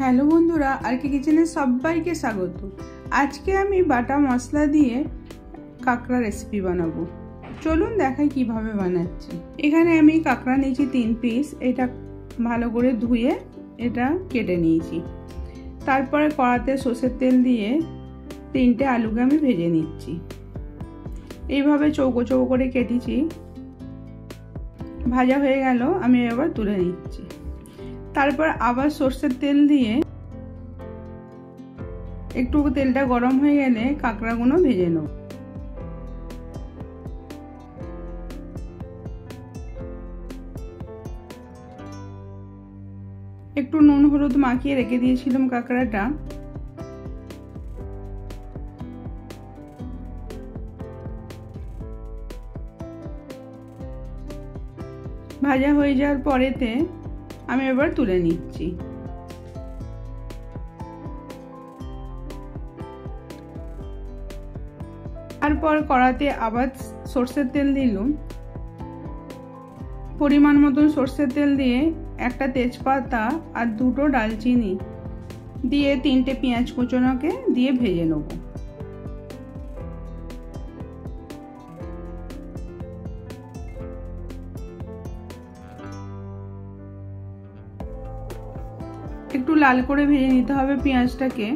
Hello বন্ধুরা, আরকে কিচেনে সবাইকে স্বাগত। আজকে আমি বাটা মশলা দিয়ে কাঁকড়া রেসিপি বানাবো। চলুন দেখাই কিভাবে বানাচ্ছি। এখানে আমি কাঁকড়া নিয়েছি 3 পিস। এটা ভালো করে ধুয়ে এটা কেটে নিয়েছি। তারপরে কড়াতে সরষের তেল দিয়ে 3টে আলুকে আমি ভেজে নিচ্ছি। এইভাবে চৌকো চৌকো করে কেটেছি। ভাজা হয়ে গেল, আমি এবার তুলে নিচ্ছি। তারপর আবার সরষের তেল দিয়ে একটু তেলটা গরম হয়ে গেলে কাঁকড়াগুলো ভেজে নেব। একটু নুন হলুদ মাখিয়ে রেখে দিয়েছিলাম কাঁকড়াটা। ভাজা হয়ে যাওয়ার পরেতে আমি এবার তুলে নিচ্ছি। তারপর কড়াতে আবার সরষের তেল দিলাম। পরিমাণ মতন সরষের তেল দিয়ে একটা তেজপাতা আর 2টো ডালচিনি দিয়ে 3টে পেঁয়াজ কুচোনোকে দিয়ে ভেজে নেব। একটু লাল করে ভেজে নিতে হবে পেঁয়াজটাকে।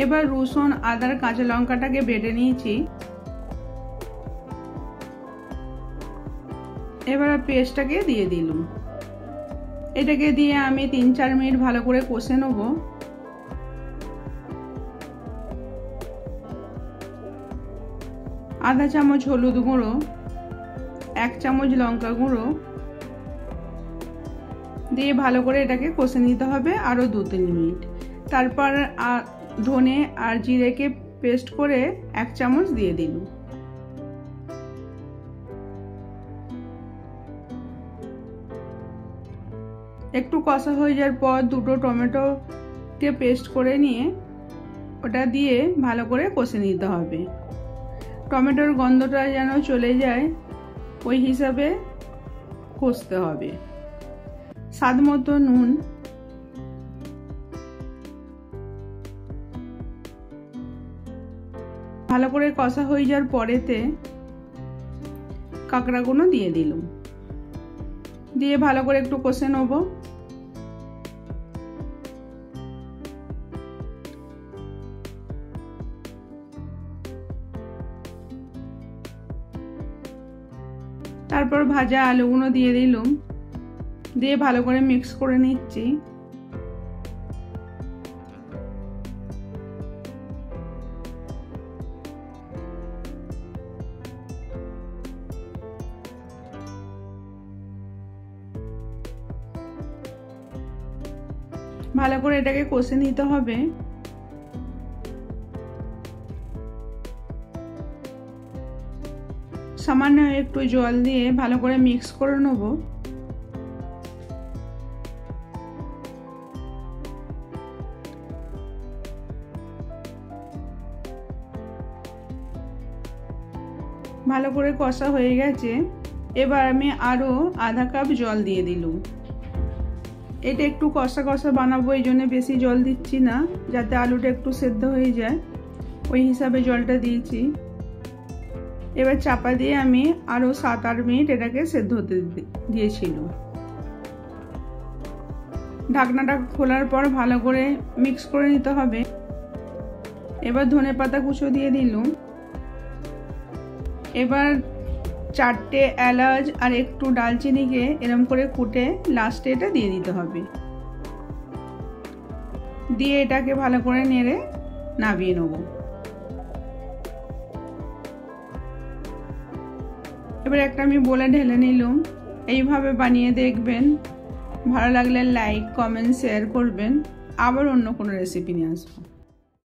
এবার রসুন আদার কাঁচা লঙ্কাটাকে বেটে নিয়েছি। এবার পেস্টটাকে দিয়ে দিলাম। এটাকে দিয়ে আমি 3-4 মিনিট ভালো করে কষে নেব। আধা চামচ হলুদ গুঁড়ো, 1 চামচ লঙ্কা গুঁড়ো দিয়ে ভালো করে এটাকে কষে নিতে হবে আরো 2-3 মিনিট। তারপর ধনে আর জিরেকে পেস্ট করে 1 চামচ দিয়ে দিল। একটু কষা হয়ে যাওয়ার পর 2টো টমেটোকে পেস্ট করে নিয়ে ওটা দিয়ে ভালো করে কষে নিতে হবে। টমেটোর গন্ধটা যেন চলে যায় ওই হিসাবে কষতে হবে। স্বাদ মতো নুন, ভালো করে কষা হয়ে যাওয়ার পরেতে কাঁকড়াগুলো দিয়ে দিলাম। দিয়ে ভালো করে একটু কষে নেব। তারপর ভাজা আলুগুলো দিয়ে দিলাম, দিয়ে ভালো করে মিক্স করে নিচ্ছি। ভালো করে এটাকে কষে নিতে হবে। সামান্য একটু জল দিয়ে ভালো করে মিক্স করে নেব। ভালো করে কষা হয়ে গেছে। এবার আমি আরো আধা কাপ জল দিয়ে দিলাম। এটা একটু কষা কষা বানাবো, এই জন্য বেশি জল দিচ্ছি না, যাতে আলুটা একটু সেদ্ধ হয়ে যায় ওই হিসাবে জলটা দিয়েছি। এবার চাপা দিয়ে আমি আরো 7-8 মিনিট এটাকে সেদ্ধ হতে দিয়েছিল। ঢাকনাটা খোলার পর ভালো করে মিক্স করে নিতে হবে। এবার ধনেপাতা কুচো দিয়ে দিলাম। এবার 4টে এলাচ আর একটু ডালচিনিকে এরকম করে কুটে লাস্টে এটা দিয়ে দিতে হবে। দিয়ে এটাকে ভালো করে নেড়ে নামিয়ে নেব। এবার একটা আমি বলে ঢেলে নিলাম। এইভাবে বানিয়ে দেখবেন। ভালো লাগলে লাইক, কমেন্ট, শেয়ার করবেন। আবার অন্য কোনো রেসিপি নিয়ে আসবো।